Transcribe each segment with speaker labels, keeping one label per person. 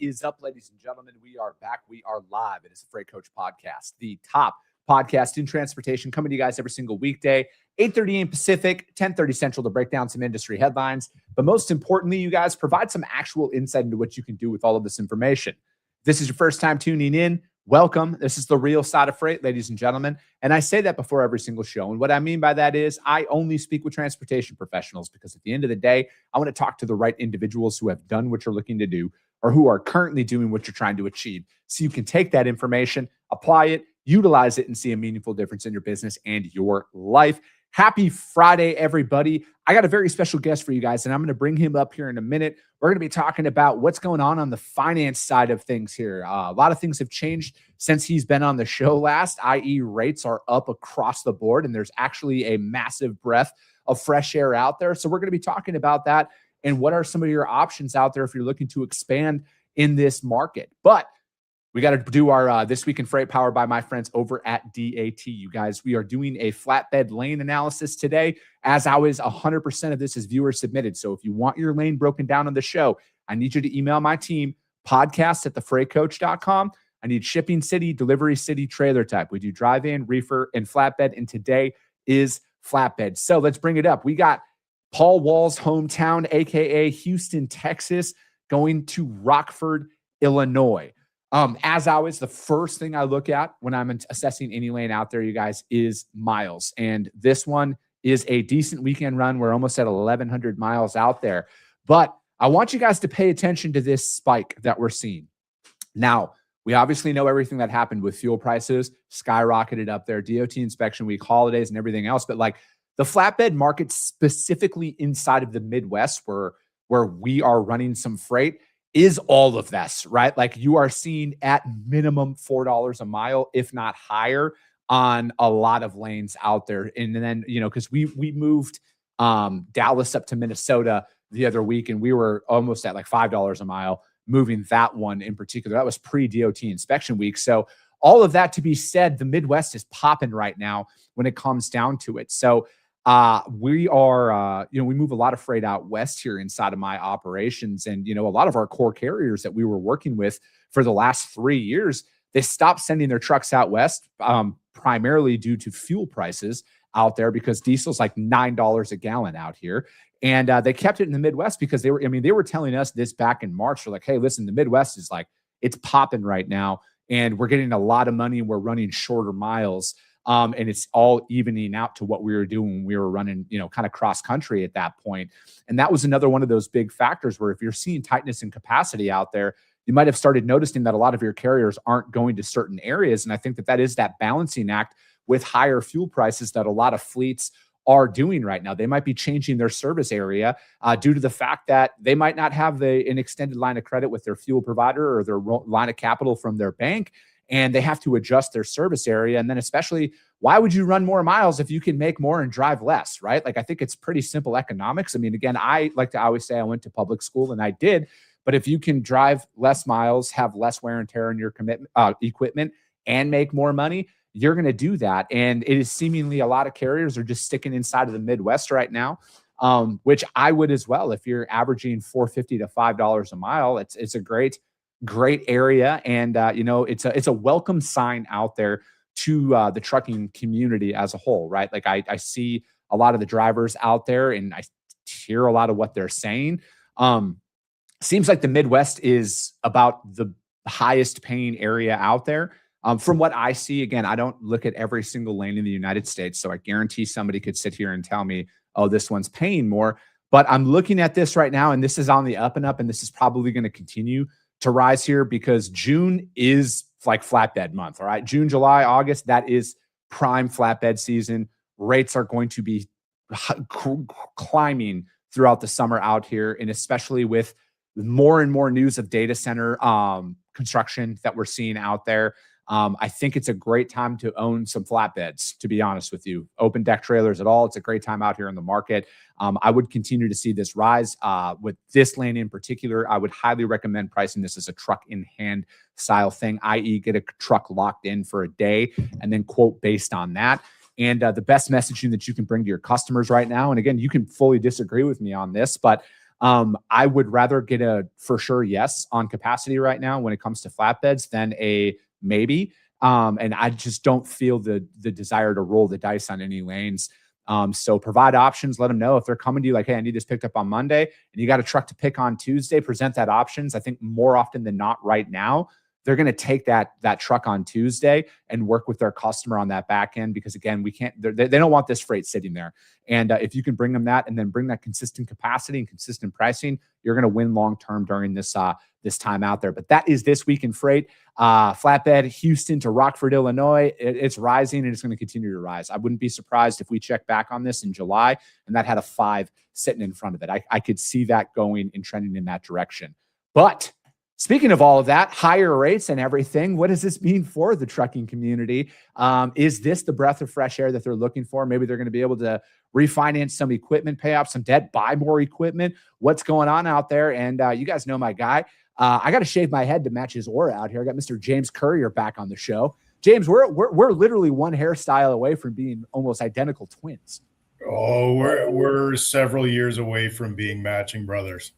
Speaker 1: is up, ladies and gentlemen? We are back. We are live. It is the Freight Coach Podcast, the top podcast in transportation, coming to you guys every single weekday, 8:30 a.m. Pacific, 10:30 Central, to break down some industry headlines. But most importantly, you guys provide some actual insight into what you can do with all of this information. If this is your first time tuning in, welcome. This is the real side of freight, ladies and gentlemen. And I say that before every single show. And what I mean by that is I only speak with transportation professionals because at the end of the day, I want to talk to the right individuals who have done what you're looking to do or who are currently doing what you're trying to achieve. So you can take that information, apply it, utilize it, and see a meaningful difference in your business and your life. Happy Friday, everybody. I got a very special guest for you guys, and I'm going to bring him up here in a minute. We're going to be talking about what's going on the finance side of things here. A lot of things have changed since he's been on the show last, i.e. rates are up across the board, and there's actually a massive breath of fresh air out there. So we're going to be talking about that and what are some of your options out there if you're looking to expand in this market. But we got to do our This Week in Freight, powered by my friends over at DAT. You guys, we are doing a flatbed lane analysis today. As always, 100% of this is viewer submitted. So if you want your lane broken down on the show, I need you to email my team, podcast@thefreightcoach.com. I need shipping city, delivery city, trailer type. We do drive-in, reefer, and flatbed, and today is flatbed. So let's bring it up. We got Paul Wall's hometown, a.k.a. Houston, Texas, going to Rockford, Illinois. As always, the first thing I look at when I'm assessing any lane out there, you guys, is miles. And this one is a decent weekend run. We're almost at 1,100 miles out there. But I want you guys to pay attention to this spike that we're seeing. Now, we obviously know everything that happened with fuel prices, skyrocketed up there, DOT inspection week, holidays, and everything else. But like the flatbed market, specifically inside of the Midwest, where we are running some freight, is all of this, right? Like you are seeing at minimum $4 a mile, if not higher, on a lot of lanes out there. And then, you know, because we moved Dallas up to Minnesota the other week, and we were almost at like $5 a mile moving that one in particular. That was pre-DOT inspection week. So all of that to be said, the Midwest is popping right now when it comes down to it. So we are, we move a lot of freight out west here inside of my operations. And, you know, a lot of our core carriers that we were working with for the last 3 years, they stopped sending their trucks out west, primarily due to fuel prices out there because diesel's like $9 a gallon out here. And they kept it in the Midwest because they were telling us this back in March. They're like, hey, listen, the Midwest is like, it's popping right now. And we're getting a lot of money and we're running shorter miles. And it's all evening out to what we were doing when we were running, you know, kind of cross country at that point. And that was another one of those big factors where if you're seeing tightness in capacity out there, you might have started noticing that a lot of your carriers aren't going to certain areas. And I think that is that balancing act with higher fuel prices that a lot of fleets are doing right now. They might be changing their service area due to the fact that they might not have an extended line of credit with their fuel provider or their line of capital from their bank. And they have to adjust their service area. And then especially, why would you run more miles if you can make more and drive less, right? Like, I think it's pretty simple economics. I mean, again, I like to always say I went to public school, and I did. But if you can drive less miles, have less wear and tear on your equipment, and make more money, you're going to do that. And it is seemingly a lot of carriers are just sticking inside of the Midwest right now, which I would as well. If you're averaging $4.50 to $5 a mile, it's a great area. And, it's a welcome sign out there to the trucking community as a whole, right? Like I see a lot of the drivers out there and I hear a lot of what they're saying. Seems like the Midwest is about the highest paying area out there. From what I see, again, I don't look at every single lane in the United States. So I guarantee somebody could sit here and tell me, oh, this one's paying more. But I'm looking at this right now, and this is on the up and up, and this is probably going to continue to rise here because June is like flatbed month. All right. June, July, August, that is prime flatbed season. Rates are going to be climbing throughout the summer out here. And especially with more and more news of data center construction that we're seeing out there. I think it's a great time to own some flatbeds, to be honest with you. Open deck trailers at all. It's a great time out here in the market. I would continue to see this rise. With this lane in particular, I would highly recommend pricing this as a truck in hand style thing, i.e. get a truck locked in for a day and then quote based on that. And the best messaging that you can bring to your customers right now, and again, you can fully disagree with me on this, but I would rather get a for sure yes on capacity right now when it comes to flatbeds than a maybe. And I just don't feel the desire to roll the dice on any lanes. So provide options, let them know if they're coming to you like, hey, I need this picked up on Monday and you got a truck to pick on Tuesday, present that options. I think more often than not right now, they're going to take that truck on Tuesday and work with their customer on that back end, because again, we can't, they don't want this freight sitting there. And if you can bring them that and then bring that consistent capacity and consistent pricing, you're going to win long-term during this time out there. But that is This Week in Freight. Flatbed, Houston to Rockford, Illinois. It's rising and it's going to continue to rise. I wouldn't be surprised if we check back on this in July and that had a 5 sitting in front of it. I could see that going and trending in that direction. But speaking of all of that, higher rates and everything, what does this mean for the trucking community? Is this the breath of fresh air that they're looking for? Maybe they're going to be able to refinance some equipment, pay off some debt, buy more equipment. What's going on out there? And you guys know my guy. I got to shave my head to match his aura out here. I got Mr. James Currier back on the show. James, we're literally one hairstyle away from being almost identical twins.
Speaker 2: Oh, we're several years away from being matching brothers.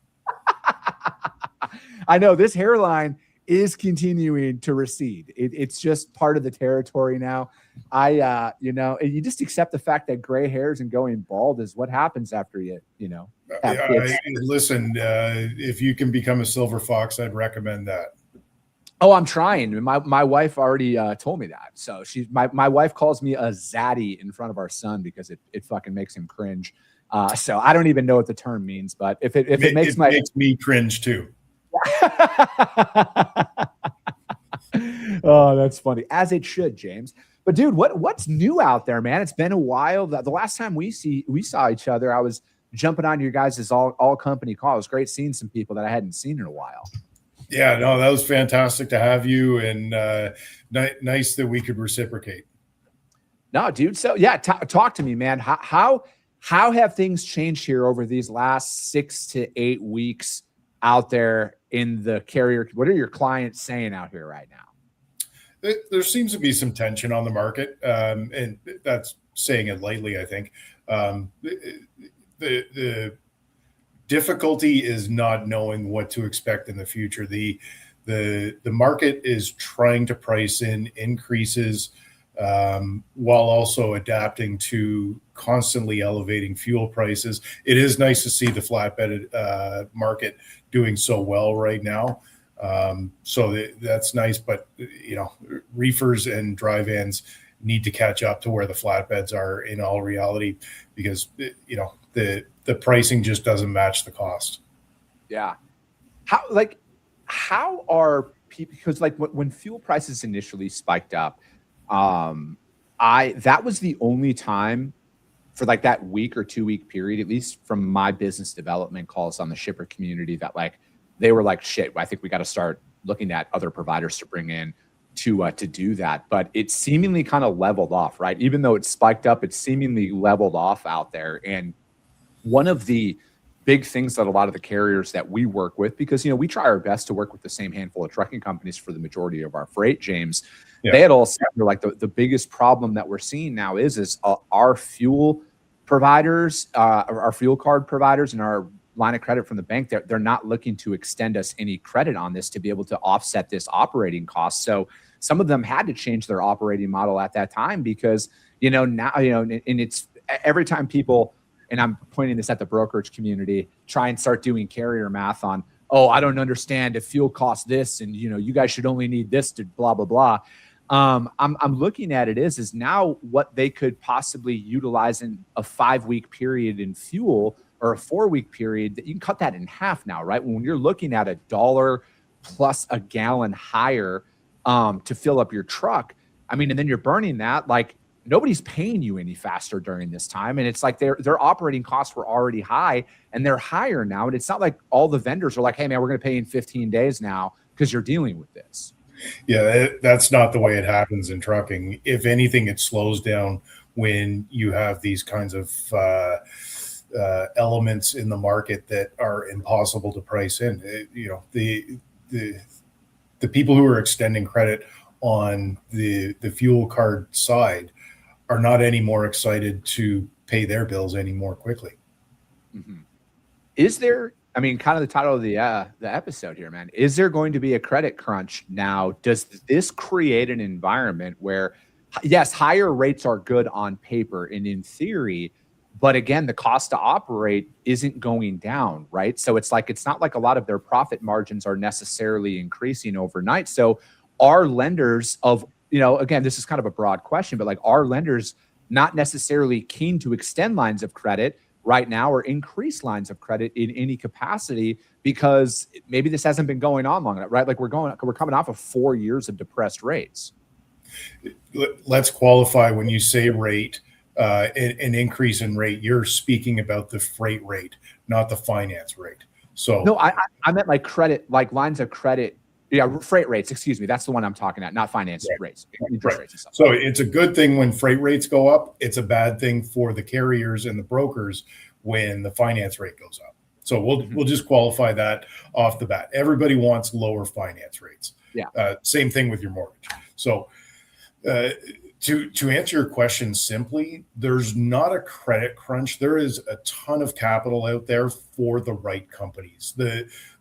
Speaker 1: I know this hairline is continuing to recede. It's just part of the territory now. You just accept the fact that gray hairs and going bald is what happens after
Speaker 2: listen, if you can become a silver fox, I'd recommend that.
Speaker 1: Oh, I'm trying. My wife already told me that. So my wife calls me a zaddy in front of our son because it fucking makes him cringe. So I don't even know what the term means, but if it makes
Speaker 2: me cringe too.
Speaker 1: Oh, that's funny. As it should, James. But dude, what's new out there, man? It's been a while. The last time we saw each other, I was jumping on your guys' all company call. It was great seeing some people that I hadn't seen in a while.
Speaker 2: Yeah, no, that was fantastic to have you, and nice that we could reciprocate.
Speaker 1: No, dude. So yeah, talk to me, man. How have things changed here over these last 6 to 8 weeks out there in the carrier? What are your clients saying out here right now?
Speaker 2: There seems to be some tension on the market, and that's saying it lightly, I think. The difficulty is not knowing what to expect in the future. The market is trying to price in increases while also adapting to constantly elevating fuel prices. It is nice to see the flatbed market doing so well right now. So that's nice, but reefers and dry vans need to catch up to where the flatbeds are in all reality, because the pricing just doesn't match the cost.
Speaker 1: Yeah. How are people, because when fuel prices initially spiked up, that was the only time for that week or 2 week period, at least from my business development calls on the shipper community, that they were like, shit, I think we got to start looking at other providers to bring in to do that. But it seemingly kind of leveled off, right? Even though it spiked up, it seemingly leveled off out there. And one of the big things that a lot of the carriers that we work with, because, we try our best to work with the same handful of trucking companies for the majority of our freight, James, they had all said, they're like, the biggest problem that we're seeing now is our fuel providers, our fuel card providers and our line of credit from the bank, they're not looking to extend us any credit on this to be able to offset this operating cost. So some of them had to change their operating model at that time because, now, and it's every time people, and I'm pointing this at the brokerage community, try and start doing carrier math on, oh, I don't understand if fuel costs this and, you guys should only need this to blah, blah, blah. I'm looking at it is now what they could possibly utilize in a 5 week period in fuel or a 4 week period, that you can cut that in half now, right? When you're looking at $1 plus a gallon higher to fill up your truck, and then you're burning that, nobody's paying you any faster during this time. And it's like their operating costs were already high and they're higher now. And it's not like all the vendors are like, hey man, we're going to pay in 15 days now because you're dealing with this.
Speaker 2: Yeah, that's not the way it happens in trucking. If anything, it slows down when you have these kinds of elements in the market that are impossible to price in. The people who are extending credit on the fuel card side are not any more excited to pay their bills any more quickly.
Speaker 1: Mm-hmm. Is there I mean, kind of the title of the episode here, man. Is there going to be a credit crunch now? Does this create an environment where, yes, higher rates are good on paper and in theory, but again, the cost to operate isn't going down, right? So it's like it's not like a lot of their profit margins are necessarily increasing overnight. So are lenders of, again, this is kind of a broad question, but like are lenders not necessarily keen to extend lines of credit right now or increase lines of credit in any capacity because maybe this hasn't been going on long enough, right? Like we're coming off of 4 years of depressed rates.
Speaker 2: Let's qualify when you say rate, an increase in rate, you're speaking about the freight rate, not the finance rate. So
Speaker 1: no, I meant like credit, like lines of credit. Yeah, freight rates, excuse me. That's the one I'm talking about, not finance rates. Interest rates and stuff.
Speaker 2: So it's a good thing when freight rates go up. It's a bad thing for the carriers and the brokers when the finance rate goes up. So we'll just qualify that off the bat. Everybody wants lower finance rates.
Speaker 1: Yeah.
Speaker 2: Same thing with your mortgage. So to answer your question simply, there's not a credit crunch. There is a ton of capital out there for the right companies.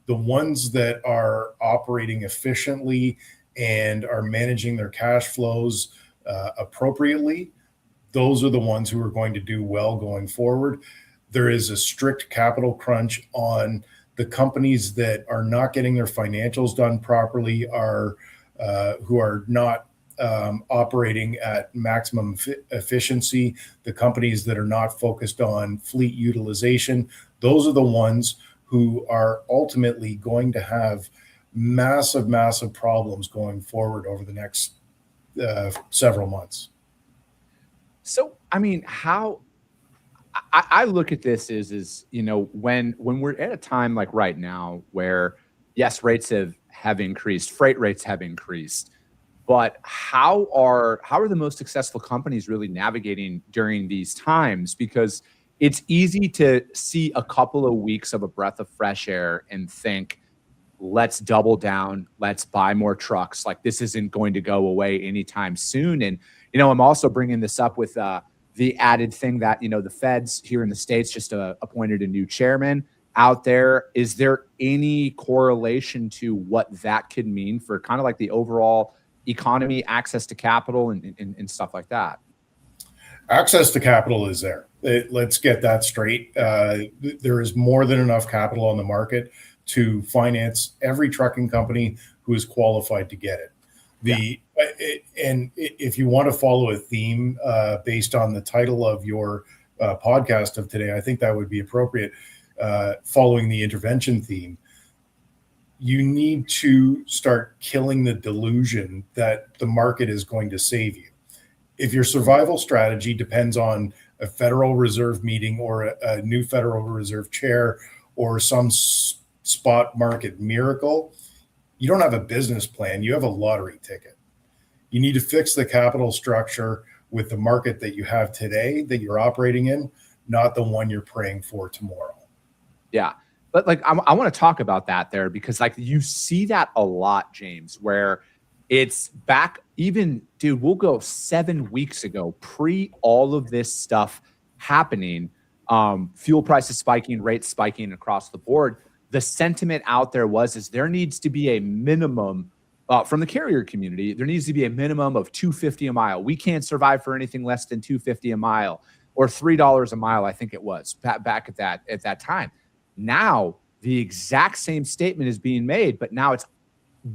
Speaker 2: The ones that are operating efficiently and are managing their cash flows appropriately, those are the ones who are going to do well going forward. There is a strict capital crunch on the companies that are not getting their financials done properly, who are not operating at maximum efficiency, the companies that are not focused on fleet utilization. Those are the ones who are ultimately going to have massive, massive problems going forward over the next several months.
Speaker 1: So, I mean, how I look at this is when we're at a time like right now where yes, rates have increased, freight rates have increased, but how are the most successful companies really navigating during these times? Because it's easy to see a couple of weeks of a breath of fresh air and think, let's double down, let's buy more trucks. Like this isn't going to go away anytime soon. And, I'm also bringing this up with the added thing that, the feds here in the States just appointed a new chairman out there. Is there any correlation to what that could mean for kind of like the overall economy, access to capital and stuff like that?
Speaker 2: Access to capital is there. Let's get that straight. There is more than enough capital on the market to finance every trucking company who is qualified to get it. And if you want to follow a theme based on the title of your podcast of today, I think that would be appropriate. Following the intervention theme, you need to start killing the delusion that the market is going to save you. If your survival strategy depends on a Federal Reserve meeting or a new Federal Reserve chair or some spot market miracle, you don't have a business plan. You have a lottery ticket. You need to fix the capital structure with the market that you have today that you're operating in, not the one you're praying for tomorrow.
Speaker 1: Yeah. But like, I want to talk about that there because like you see that a lot, James, where it's back even, dude, we'll go 7 weeks ago, pre all of this stuff happening, fuel prices spiking, rates spiking across the board. The sentiment out there is there needs to be a minimum from the carrier community. There needs to be a minimum of $2.50 a mile. We can't survive for anything less than $2.50 a mile or $3 a mile. I think it was back at that time. Now the exact same statement is being made, but now it's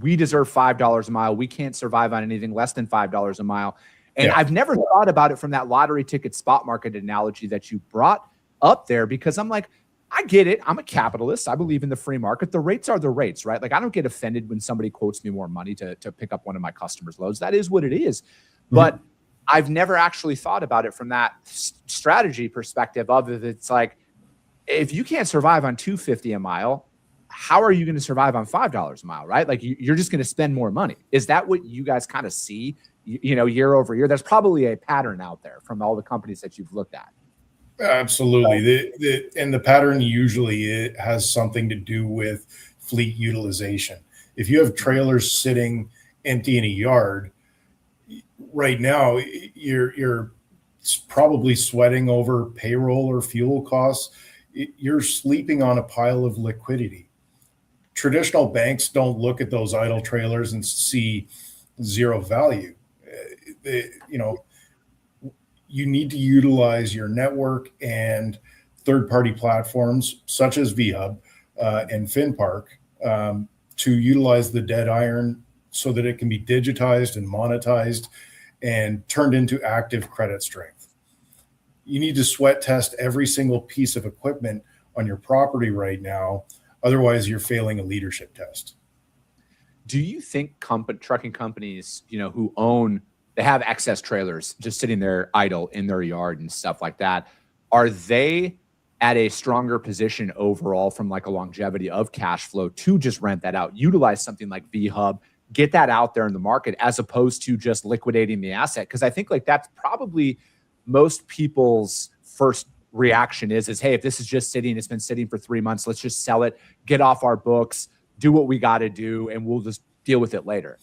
Speaker 1: we deserve $5 a mile. We can't survive on anything less than $5 a mile. And I've never thought about it from that lottery ticket spot market analogy that you brought up there, because I'm like, I get it. I'm a capitalist. I believe in the free market. The rates are the rates, right? Like I don't get offended when somebody quotes me more money to pick up one of my customers' loads. That is what it is. Mm-hmm. But I've never actually thought about it from that strategy perspective of it's like, if you can't survive on $2.50 a mile, how are you going to survive on $5 a mile, right? Like you're just going to spend more money. Is that what you guys kind of see, year over year? There's probably a pattern out there from all the companies that you've looked at.
Speaker 2: Absolutely. The pattern usually has something to do with fleet utilization. If you have trailers sitting empty in a yard right now, you're probably sweating over payroll or fuel costs. you're sleeping on a pile of liquidity. Traditional banks don't look at those idle trailers and see zero value. You know, you need to utilize your network and third-party platforms such as vHub and FinPark to utilize the dead iron so that it can be digitized and monetized and turned into active credit strength. You need to sweat test every single piece of equipment on your property right now. Otherwise, you're failing a leadership test.
Speaker 1: Do you think trucking companies, who they have excess trailers just sitting there idle in their yard and stuff like that, are they at a stronger position overall from like a longevity of cash flow to just rent that out, utilize something like vHub, get that out there in the market as opposed to just liquidating the asset? Because I think like that's probably most people's first reaction is, hey, if this is just sitting, it's been sitting for 3 months, let's just sell it, get off our books, do what we got to do, and we'll just deal with it later.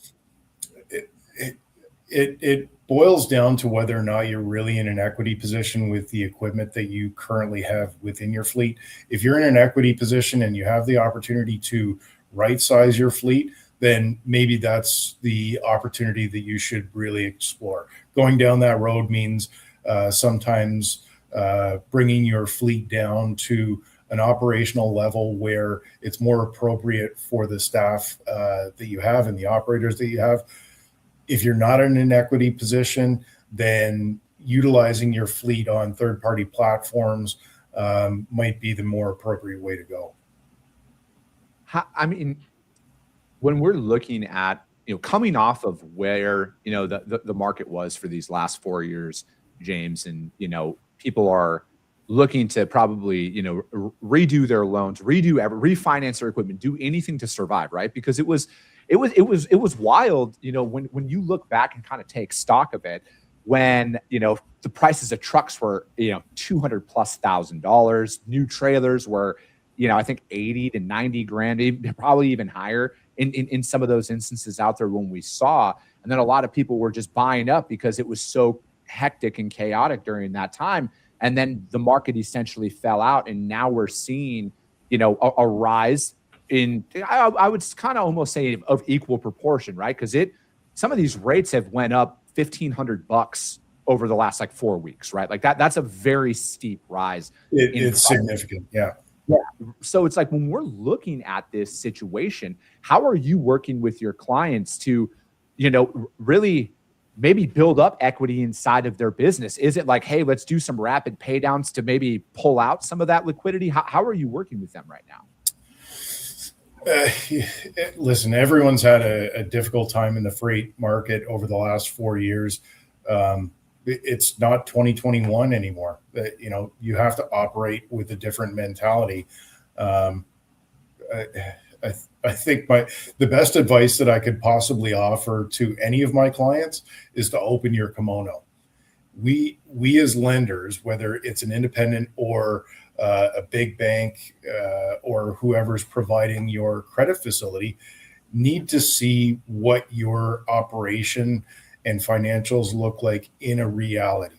Speaker 2: It boils down to whether or not you're really in an equity position with the equipment that you currently have within your fleet. If you're in an equity position and you have the opportunity to right size your fleet, then maybe that's the opportunity that you should really explore. Going down that road means sometimes bringing your fleet down to an operational level where it's more appropriate for the staff that you have and the operators that you have. If you're not in an equity position, then utilizing your fleet on third-party platforms might be the more appropriate way to go.
Speaker 1: I mean, when we're looking at, coming off of where, the market was for these last 4 years, James, and, people are looking to probably, redo their loans, refinance their equipment, do anything to survive, right? Because it was wild, when you look back and kind of take stock of it, when, the prices of trucks were, $200,000+, new trailers were, I think 80 to 90 grand, probably even higher in some of those instances out there when we saw. And then a lot of people were just buying up because it was so hectic and chaotic during that time. And then the market essentially fell out. And now we're seeing, a rise in, I would kind of almost say of equal proportion, right? Because some of these rates have went up $1,500 over the last 4 weeks, right? Like that's a very steep rise.
Speaker 2: It's significant. Yeah.
Speaker 1: Yeah. So it's like when we're looking at this situation, how are you working with your clients to, really maybe build up equity inside of their business? Is it like, hey, let's do some rapid pay downs to maybe pull out some of that liquidity? How are you working with them right now?
Speaker 2: Listen, everyone's had a difficult time in the freight market over the last 4 years. It's not 2021 anymore. You have to operate with a different mentality. I think the best advice that I could possibly offer to any of my clients is to open your kimono. We as lenders, whether it's an independent or a big bank or whoever's providing your credit facility, need to see what your operation and financials look like in a reality.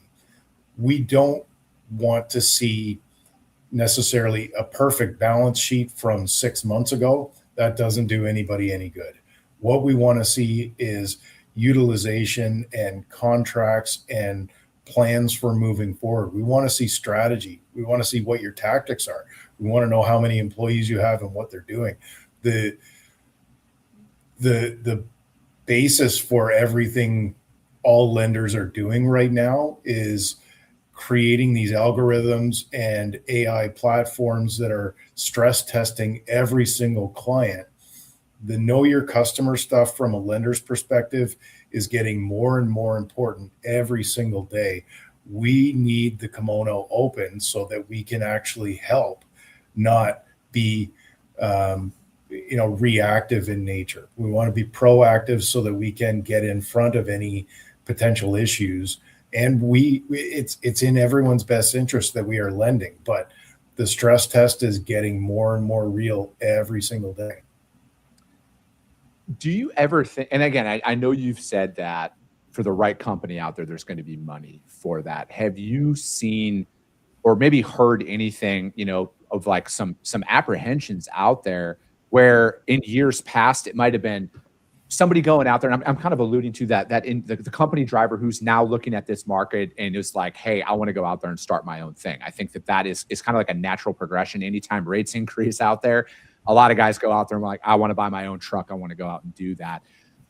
Speaker 2: We don't want to see necessarily a perfect balance sheet from 6 months ago. That doesn't do anybody any good. What we want to see is utilization and contracts and plans for moving forward. We want to see strategy. We want to see what your tactics are. We want to know how many employees you have and what they're doing. The basis for everything all lenders are doing right now is creating these algorithms and AI platforms that are stress testing every single client. The know your customer stuff from a lender's perspective is getting more and more important every single day. We need the kimono open so that we can actually help, not be reactive in nature. We want to be proactive so that we can get in front of any potential issues. And it's in everyone's best interest that we are lending, but the stress test is getting more and more real every single day.
Speaker 1: Do you ever think, and again, I know you've said that for the right company out there, there's going to be money for that. Have you seen or maybe heard anything, of like some apprehensions out there where in years past it might have been somebody going out there, and I'm kind of alluding to that in the company driver who's now looking at this market and is like, hey, I want to go out there and start my own thing. I think that is kind of like a natural progression. Anytime rates increase out there, a lot of guys go out there and like, I want to buy my own truck. I want to go out and do that.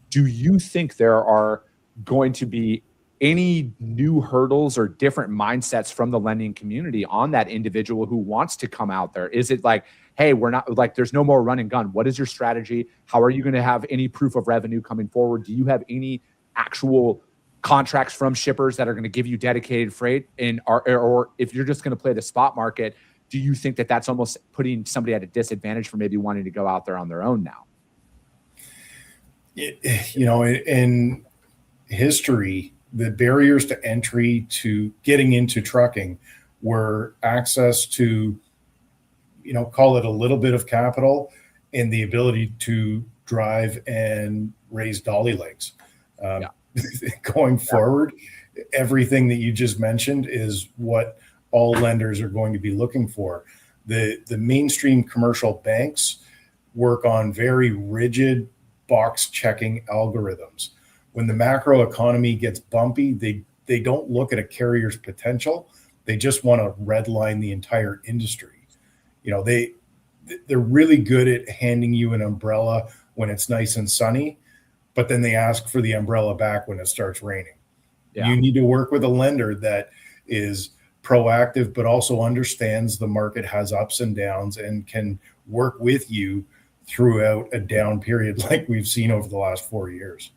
Speaker 1: Do you think there are going to be any new hurdles or different mindsets from the lending community on that individual who wants to come out there? Is it like, hey, we're not like, there's no more run and gun. What is your strategy? How are you going to have any proof of revenue coming forward? Do you have any actual contracts from shippers that are going to give you dedicated freight? Or if you're just going to play the spot market, do you think that that's almost putting somebody at a disadvantage for maybe wanting to go out there on their own now?
Speaker 2: In history, the barriers to entry to getting into trucking were access to, call it a little bit of capital and the ability to drive and raise dolly legs. Going forward, everything that you just mentioned is what all lenders are going to be looking for. The mainstream commercial banks work on very rigid box checking algorithms. When the macro economy gets bumpy, they don't look at a carrier's potential. They just want to redline the entire industry. They're really good at handing you an umbrella when it's nice and sunny, but then they ask for the umbrella back when it starts raining. Yeah. You need to work with a lender that is proactive, but also understands the market has ups and downs and can work with you throughout a down period like we've seen over the last 4 years.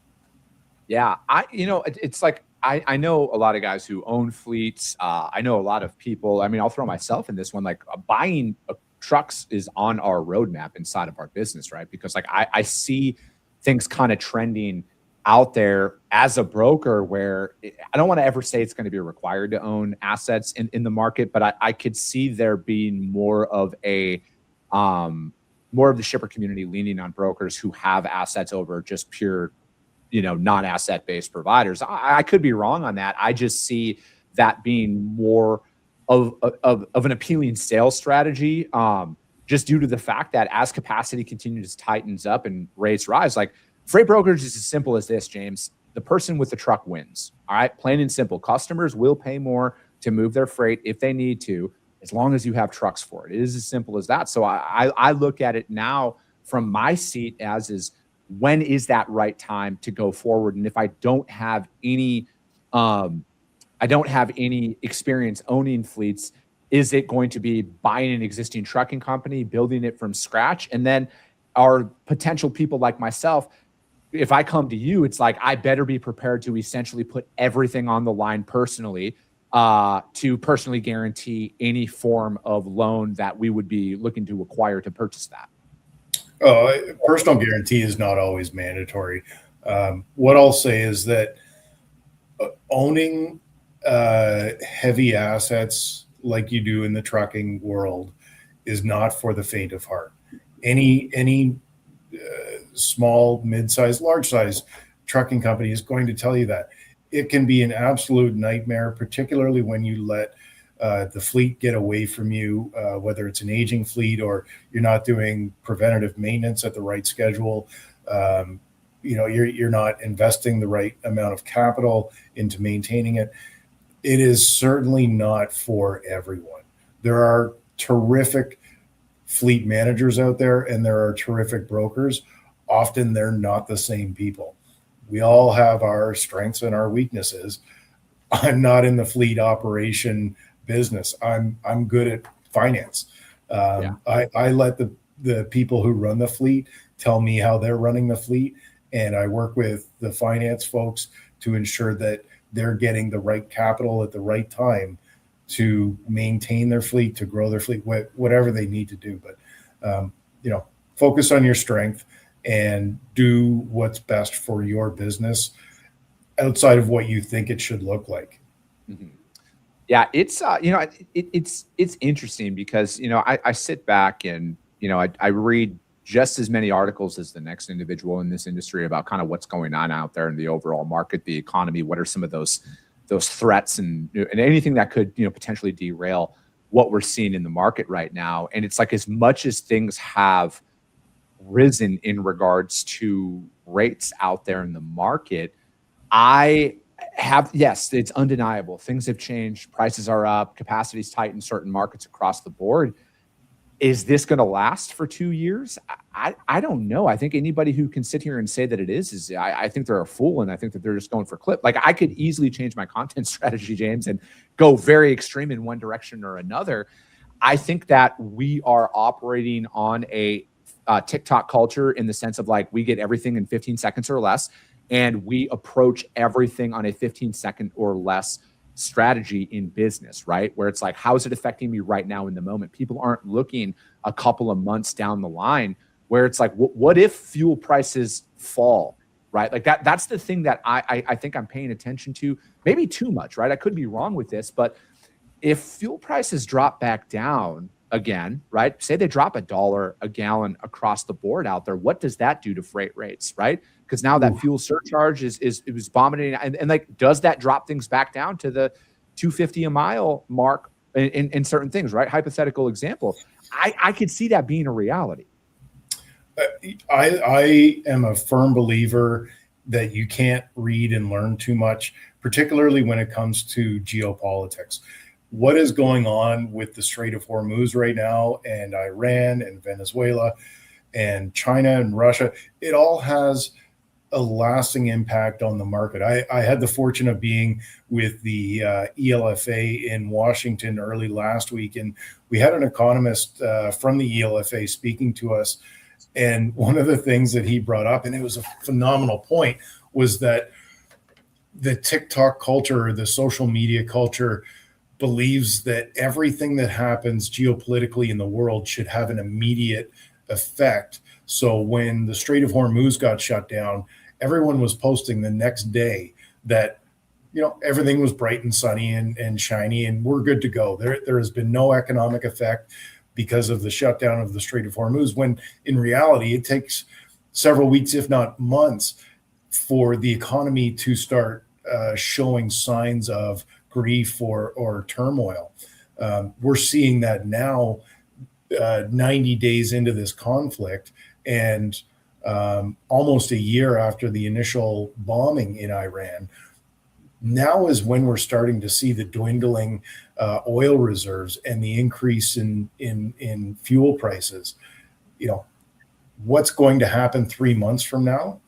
Speaker 1: Yeah, it's like I know a lot of guys who own fleets. I know a lot of people. I mean, I'll throw myself in this one. Like buying trucks is on our roadmap inside of our business, right? Because like I see things kind of trending out there as a broker where I don't want to ever say it's going to be required to own assets in the market, but I could see there being more of the shipper community leaning on brokers who have assets over just pure, non-asset based providers. I could be wrong on that. I just see that being more of an appealing sales strategy, just due to the fact that as capacity continues to tightens up and rates rise, like freight brokerage is as simple as this, James. The person with the truck wins. All right, plain and simple. Customers will pay more to move their freight if they need to, as long as you have trucks for it. It is as simple as that. So I look at it now from my seat as is, when is that right time to go forward? And if I don't have any experience owning fleets, is it going to be buying an existing trucking company, building it from scratch? And then are potential people like myself, if I come to you, it's like, I better be prepared to essentially put everything on the line personally, to personally guarantee any form of loan that we would be looking to acquire to purchase that.
Speaker 2: Personal guarantee is not always mandatory. What I'll say is that owning heavy assets like you do in the trucking world is not for the faint of heart. Any small, mid-sized, large-sized trucking company is going to tell you that. It can be an absolute nightmare, particularly when you let the fleet get away from you, whether it's an aging fleet or you're not doing preventative maintenance at the right schedule. You're not investing the right amount of capital into maintaining it. It is certainly not for everyone. There are terrific fleet managers out there and there are terrific brokers. Often they're not the same people. We all have our strengths and our weaknesses. I'm not in the fleet operation business. I'm good at finance. I let the people who run the fleet tell me how they're running the fleet, and I work with the finance folks to ensure that they're getting the right capital at the right time to maintain their fleet, to grow their fleet, whatever they need to do. But focus on your strength and do what's best for your business outside of what you think it should look like.
Speaker 1: Mm-hmm. Yeah, it's it's interesting because I sit back and I read just as many articles as the next individual in this industry about kind of what's going on out there in the overall market, the economy. What are some of those threats and anything that could potentially derail what we're seeing in the market right now. And it's like, as much as things have risen in regards to rates out there in the market, yes, it's undeniable. Things have changed. Prices are up. Capacity's tight in certain markets across the board. Is this going to last for 2 years? I don't know. I think anybody who can sit here and say that it is I think they're a fool, and I think that they're just going for clip. Like, I could easily change my content strategy, James, and go very extreme in one direction or another. I think that we are operating on a TikTok culture, in the sense of like, we get everything in 15 seconds or less, and we approach everything on a 15-second or less strategy in business, right? Where it's like, how is it affecting me right now in the moment? People aren't looking a couple of months down the line, where it's like, what if fuel prices fall, right? Like that's the thing that I think I'm paying attention to, maybe too much, right? I could be wrong with this, but if fuel prices drop back down again, right? Say they drop $1 a gallon across the board out there, what does that do to freight rates, right? Because now that fuel surcharge it was vomiting, and like, does that drop things back down to the $2.50 a mile mark in certain things, right? Hypothetical example. I could see that being a reality.
Speaker 2: I am a firm believer that you can't read and learn too much, particularly when it comes to geopolitics. What is going on with the Strait of Hormuz right now, and Iran and Venezuela and China and Russia, it all has a lasting impact on the market. I had the fortune of being with the ELFA in Washington early last week, and we had an economist from the ELFA speaking to us. And one of the things that he brought up, and it was a phenomenal point, was that the TikTok culture, the social media culture, believes that everything that happens geopolitically in the world should have an immediate effect. So when the Strait of Hormuz got shut down, everyone was posting the next day that, everything was bright and sunny and shiny, and we're good to go. There has been no economic effect because of the shutdown of the Strait of Hormuz, when in reality, it takes several weeks, if not months, for the economy to start showing signs of grief or turmoil. We're seeing that now, 90 days into this conflict, and almost a year after the initial bombing in Iran. Now is when we're starting to see the dwindling oil reserves and the increase in fuel prices. What's going to happen 3 months from now?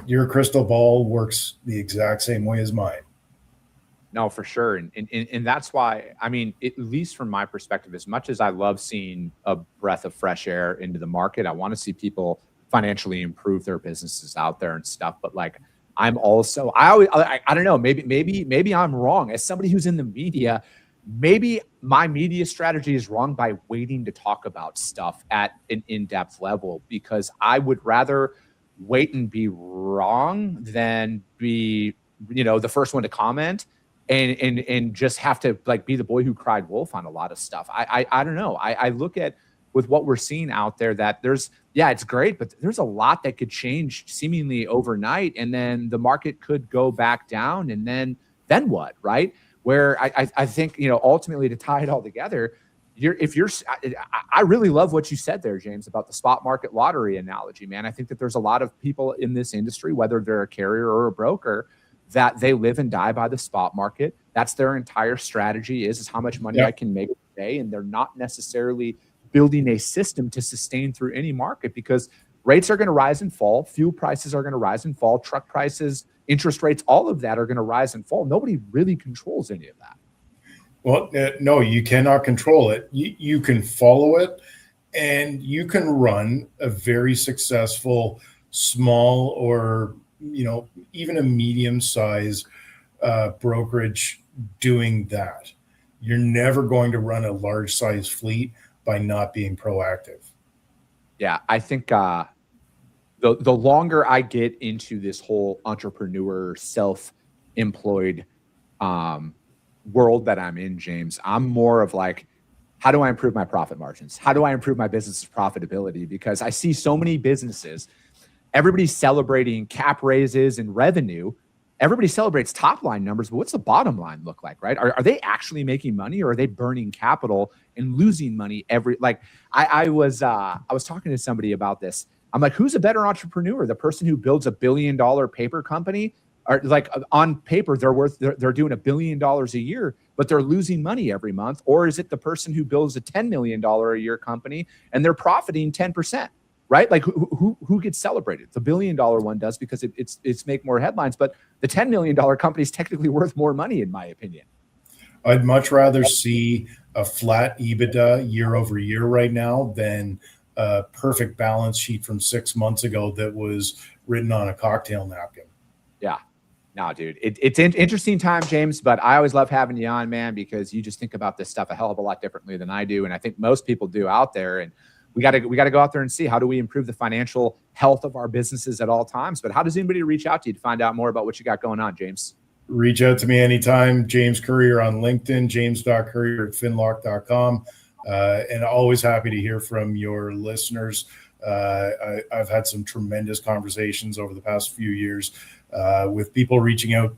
Speaker 2: Your crystal ball works the exact same way as mine.
Speaker 1: No, for sure. And that's why, I mean, at least from my perspective, as much as I love seeing a breath of fresh air into the market, I want to see people financially improve their businesses out there and stuff. But like, I'm also, I don't know, maybe I'm wrong. As somebody who's in the media, maybe my media strategy is wrong by waiting to talk about stuff at an in-depth level, because I would rather wait and be wrong than be, the first one to comment and just have to like be the boy who cried wolf on a lot of stuff. I don't know. I look at, with what we're seeing out there, that it's great, but there's a lot that could change seemingly overnight, and then the market could go back down, and then what, right? Where I think, ultimately, to tie it all together, I really love what you said there, James, about the spot market lottery analogy, man. I think that there's a lot of people in this industry, whether they're a carrier or a broker, that they live and die by the spot market. That's their entire strategy is how much money I can make today. And they're not necessarily building a system to sustain through any market, because rates are going to rise and fall. Fuel prices are going to rise and fall. Truck prices, interest rates, all of that are going to rise and fall. Nobody really controls any of that.
Speaker 2: Well, no, you cannot control it. You can follow it, and you can run a very successful small or, even a medium-sized brokerage doing that. You're never going to run a large-size fleet by not being proactive.
Speaker 1: Yeah, I think the longer I get into this whole entrepreneur, self-employed world that I'm in, James, I'm more of like, how do I improve my profit margins? How do I improve my business's profitability? Because I see so many businesses, everybody's celebrating cap raises and revenue, everybody celebrates top line numbers, but what's the bottom line look like, right? Are they actually making money, or are they burning capital and losing money I was talking to somebody about this. I'm like, who's a better entrepreneur? The person who builds $1 billion paper company, or like on paper, they're doing $1 billion a year, but they're losing money every month? Or is it the person who builds a $10 million a year company and they're profiting 10%? Right? Like who gets celebrated? The $1 billion one does, because it's make more headlines, but the $10 million company is technically worth more money, in my opinion.
Speaker 2: I'd much rather see a flat EBITDA year over year right now than a perfect balance sheet from 6 months ago that was written on a cocktail napkin.
Speaker 1: Yeah. No, dude, it's an interesting time, James, but I always love having you on, man, because you just think about this stuff a hell of a lot differently than I do. And I think most people do out there. And we got to go out there and see, how do we improve the financial health of our businesses at all times? But how does anybody reach out to you to find out more about what you got going on, James?
Speaker 2: Reach out to me anytime. James Currier on LinkedIn, james.currier@finloc.com. And always happy to hear from your listeners. I've had some tremendous conversations over the past few years with people reaching out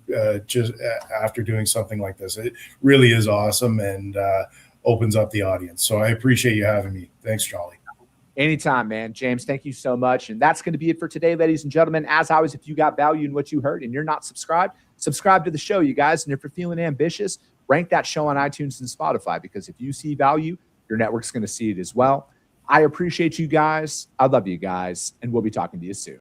Speaker 2: just after doing something like this. It really is awesome and opens up the audience. So I appreciate you having me. Thanks, Charlie.
Speaker 1: Anytime, man. James, thank you so much. And that's going to be it for today, ladies and gentlemen. As always, if you got value in what you heard and you're not subscribed, subscribe to the show, you guys. And if you're feeling ambitious, rank that show on iTunes and Spotify, because if you see value, your network's going to see it as well. I appreciate you guys. I love you guys. And we'll be talking to you soon.